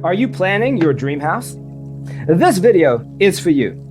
Are you planning your dream house? This video is for you.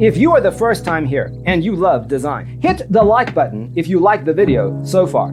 If you are the first time here and you love design, hit the like button if you like the video so far.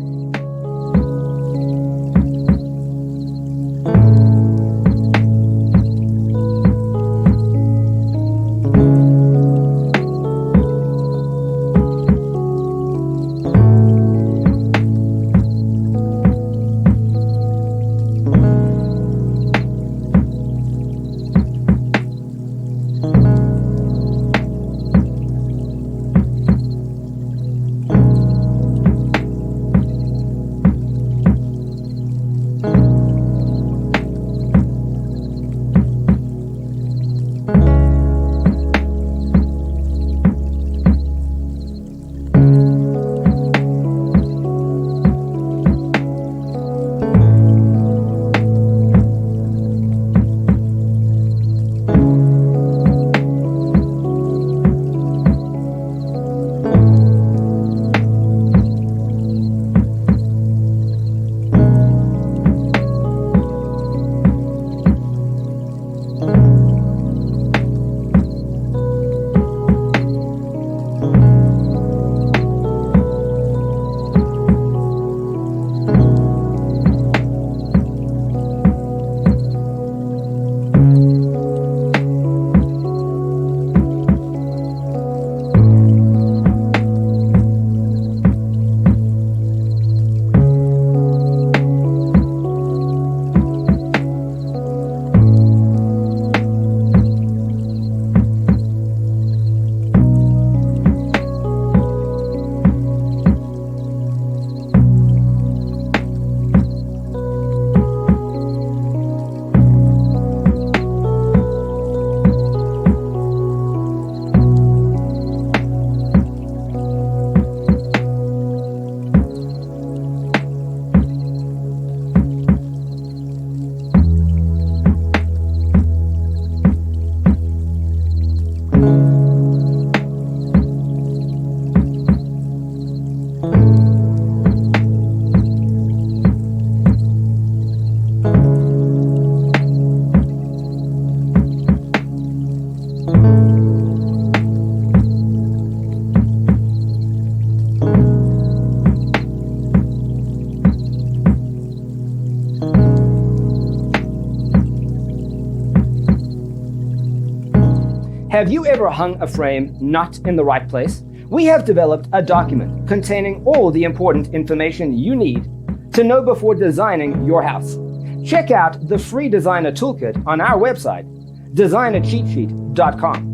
Have you ever hung a frame not in the right place? We have developed a document containing all the important information you need to know before designing your house. Check out the free designer toolkit on our website, designercheatsheet.com.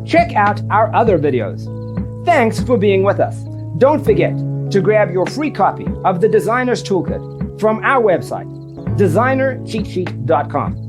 Check out our other videos. Thanks for being with us. Don't forget to grab your free copy of the Designer's Toolkit from our website, designercheatsheet.com.